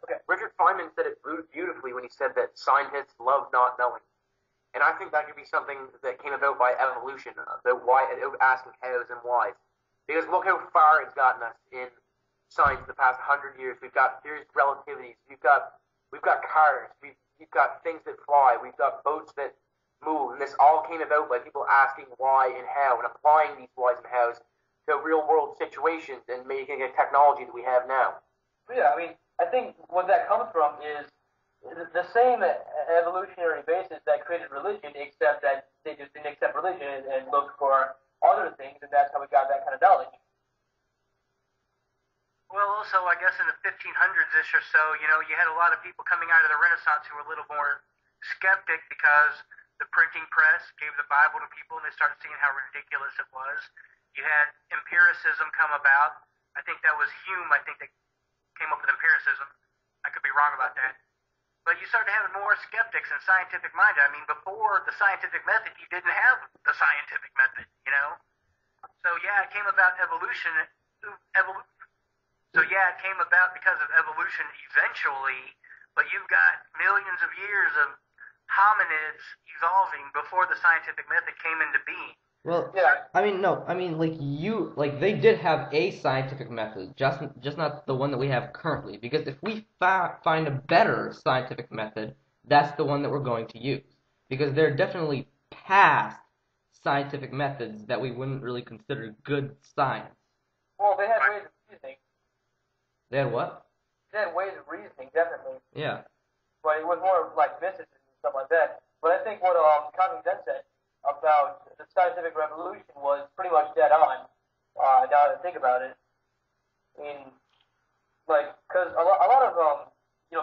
Okay, Richard Feynman said it beautifully when he said that scientists love not knowing. And I think that could be something that came about by evolution, the why, asking hows and whys. Because look how far it's gotten us in science in the past 100 years. We've got theories of relativities. We've got cars. We've got things that fly. We've got boats that move. And this all came about by people asking why and how and applying these whys and hows to real world situations and making a technology that we have now. Yeah, I mean, I think what that comes from is the same evolutionary basis that created religion, except that they just didn't accept religion and looked for other things, and that's how we got that kind of knowledge. Well, also, I guess in the 1500s-ish or so, you had a lot of people coming out of the Renaissance who were a little more skeptic because the printing press gave the Bible to people and they started seeing how ridiculous it was. You had empiricism come about. I think that was Hume, that came up with empiricism. I could be wrong about that. But you started having more skeptics and scientific-minded. I mean, before the scientific method, you didn't have the scientific method, So, yeah, it came about So, yeah, it came about because of evolution eventually, but you've got millions of years of hominids evolving before the scientific method came into being. Well, yeah. I mean, no. I mean, they did have a scientific method, just not the one that we have currently. Because if we find a better scientific method, that's the one that we're going to use. Because there are definitely past scientific methods that we wouldn't really consider good science. Well, they had ways of reasoning. They had what? They had ways of reasoning, definitely. Yeah. But it was more like mysticism and stuff like that. But I think what Kanye then said about the scientific revolution was pretty much dead on. Now that I think about it, I mean, because a lot of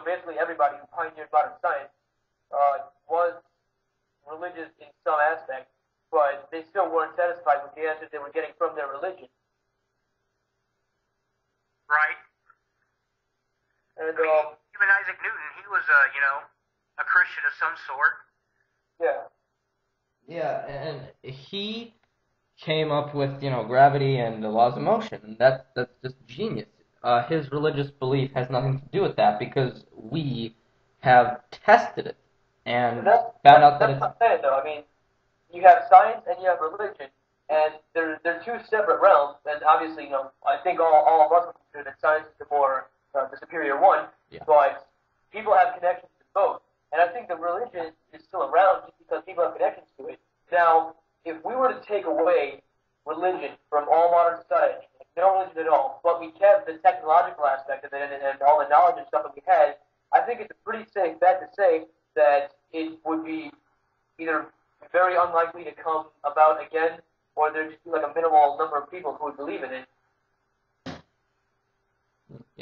basically everybody who pioneered modern science was religious in some aspect, but they still weren't satisfied with the answers they were getting from their religion. Right. And even Isaac Newton, he was a Christian of some sort. Yeah. Yeah, and he came up with, gravity and the laws of motion, and that's just genius. His religious belief has nothing to do with that because we have tested it and found out that it's... That's what I'm saying, though. I mean, you have science and you have religion, and they're two separate realms, and obviously, I think all of us would consider that science is the superior one, but people have connections to both. And I think the religion is still around just because people have connections to it. Now, if we were to take away religion from all modern society, no religion at all, but we kept the technological aspect of it and all the knowledge and stuff that we had, I think it's a pretty safe bet to say that it would be either very unlikely to come about again, or there'd just be like a minimal number of people who would believe in it.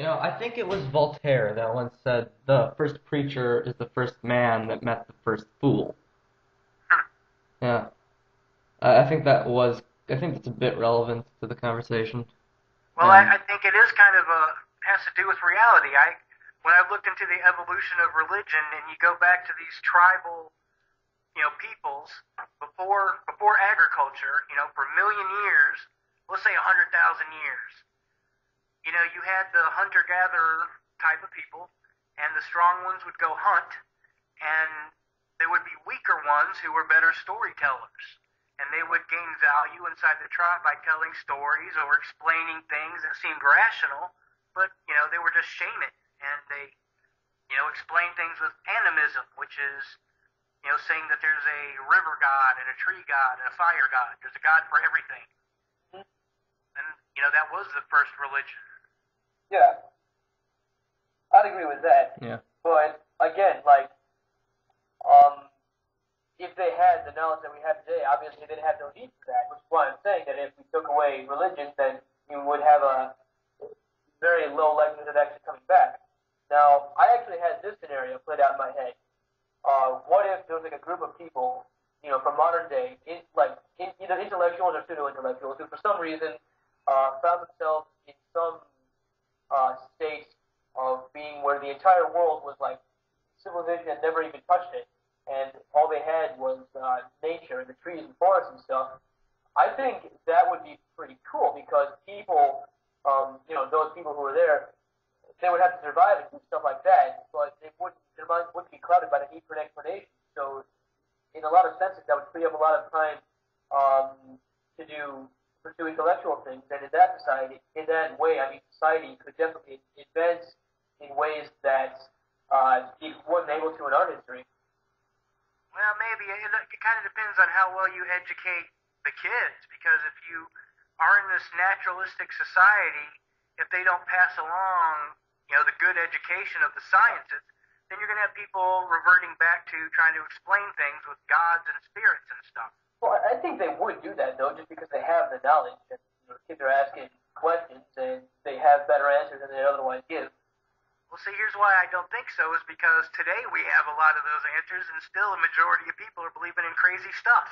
I think it was Voltaire that once said, the first preacher is the first man that met the first fool. Yeah. I think that's a bit relevant to the conversation. Well, I think it is kind of has to do with reality. When I've looked into the evolution of religion, and you go back to these tribal, peoples before agriculture, for a million years, let's say 100,000 years. You had the hunter-gatherer type of people, and the strong ones would go hunt, and there would be weaker ones who were better storytellers, and they would gain value inside the tribe by telling stories or explaining things that seemed rational, but, they were just shaman, and they, explained things with animism, which is, saying that there's a river god and a tree god and a fire god. There's a god for everything. And, that was the first religion. Yeah, I'd agree with that. Yeah. But again, if they had the knowledge that we have today, obviously they'd have no need for that. Which is why I'm saying that if we took away religion, then you would have a very low likelihood of actually coming back. Now, I actually had this scenario played out in my head. What if there was a group of people, from modern day, either intellectuals or pseudo-intellectuals, who for some reason found themselves in some state of being where the entire world was like civilization had never even touched it, and all they had was nature and the trees and forests and stuff. I think that would be pretty cool because people, those people who were there, they would have to survive and do stuff like that, but their minds wouldn't be clouded by the need for an explanation. So, in a lot of senses, that would free up a lot of time to pursue intellectual things. And in that way, I mean, society could definitely advance in ways that it wasn't able to in our history. Well, maybe it kind of depends on how well you educate the kids, because if you are in this naturalistic society, if they don't pass along, the good education of the sciences, then you're going to have people reverting back to trying to explain things with gods and spirits and stuff. Well, I think they would do that, though, just because they have the knowledge. And kids are asking questions, and they have better answers than they otherwise give. Well, see, here's why I don't think so, is because today we have a lot of those answers, and still a majority of people are believing in crazy stuff.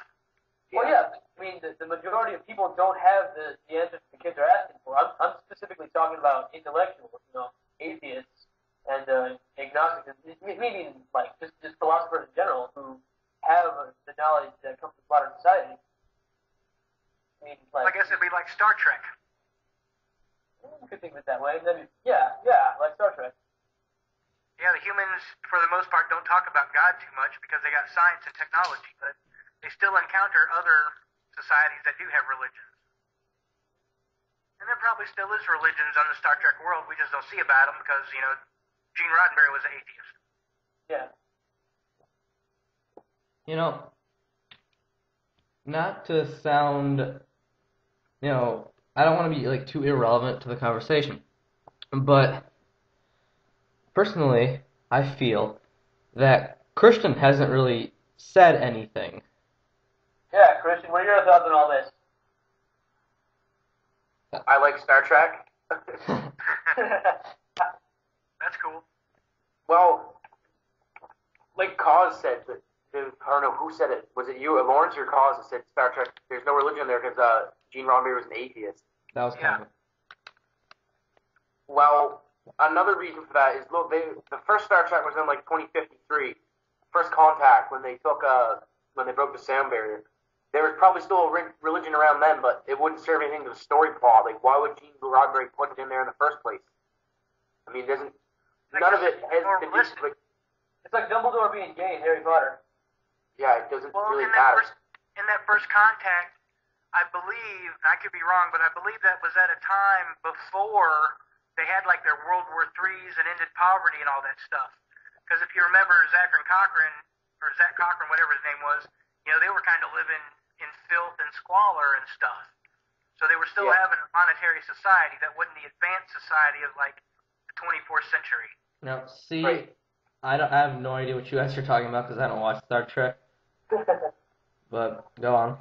Well, yeah, I mean, the majority of people don't have the answers the kids are asking for. I'm specifically talking about intellectuals, atheists and agnostics, meaning like just philosophers in general who have the knowledge that comes from modern society. I mean, I guess it'd be like Star Trek. You could think of it that way. Yeah, like Star Trek. Yeah, the humans, for the most part, don't talk about God too much because they got science and technology, but they still encounter other societies that do have religions. And there probably still is religions on the Star Trek world. We just don't see about them because, Gene Roddenberry was an atheist. Yeah. Not to sound, I don't want to be like too irrelevant to the conversation, but personally, I feel that Christian hasn't really said anything. Yeah, Christian, what are your thoughts on all this? I like Star Trek. That's cool. Well, like Cause said, I don't know who said it. Was it you, Lawrence, or Cause that said Star Trek? There's no religion there because Gene Roddenberry was an atheist. That was kind of. Well, another reason for that is the first Star Trek was in like 2053, First Contact, when they broke the sound barrier. There was probably still a religion around then, but it wouldn't serve anything to the story plot. Like, why would Gene Roddenberry put it in there in the first place? I mean, none of it has to do like. It's like Dumbledore being gay in Harry Potter. Yeah, it doesn't really matter. matter. In that first contact, I believe, I could be wrong, but I believe that was at a time before they had like their World War IIIs and ended poverty and all that stuff. Because if you remember Zach Cochran, whatever his name was, they were kind of living in filth and squalor and stuff. So they were still having a monetary society that wasn't the advanced society of like the 24th century. Now, see, right. I have no idea what you guys are talking about because I don't watch Star Trek. But go on.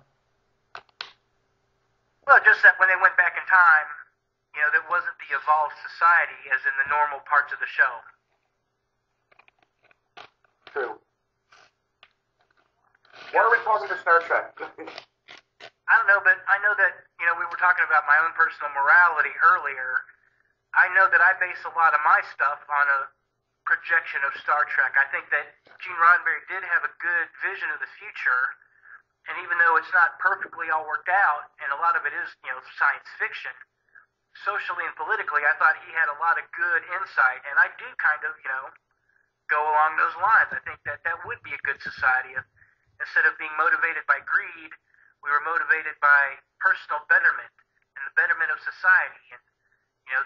Well, just that when they went back in time, that wasn't the evolved society as in the normal parts of the show. True. Why are we talking to Star Trek? I don't know, but I know that, we were talking about my own personal morality earlier. I know that I base a lot of my stuff on a projection of Star Trek. I think that Gene Roddenberry did have a good vision of the future, and even though it's not perfectly all worked out, and a lot of it is, science fiction, socially and politically, I thought he had a lot of good insight, and I do kind of, go along those lines. I think that would be a good society if, instead of being motivated by greed, we were motivated by personal betterment and the betterment of society. And,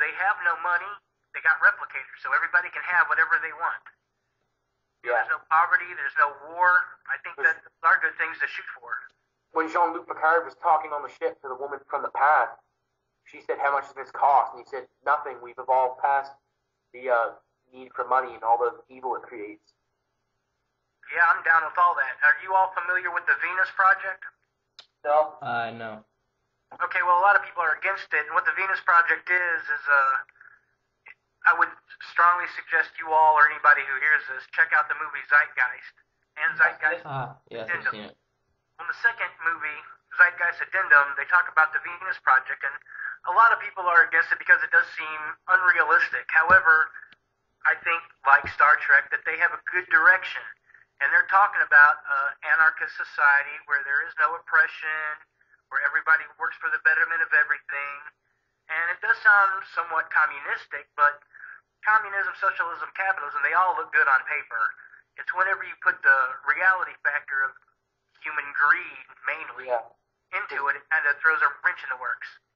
they have no money, they got replicators, so everybody can have whatever they want. Yeah. There's no poverty, there's no war. I think that are good things to shoot for. When Jean-Luc Picard was talking on the ship to the woman from the past, she said, "How much does this cost?" And he said, "Nothing. We've evolved past the need for money and all the evil it creates." Yeah, I'm down with all that. Are you all familiar with the Venus Project? No. No. Okay, well, a lot of people are against it, and what the Venus Project is I would strongly suggest you all or anybody who hears this check out the movie Zeitgeist and Zeitgeist yes, Addendum. I've seen it. On the second movie, Zeitgeist Addendum, they talk about the Venus Project, and a lot of people are against it because it does seem unrealistic. However, I think, like Star Trek, that they have a good direction, and they're talking about anarchist society where there is no oppression, where everybody works for the betterment of everything. And it does sound somewhat communistic, but communism, socialism, capitalism, they all look good on paper. It's whenever you put the reality factor of human greed, mainly, into it, it kind of throws a wrench in the works.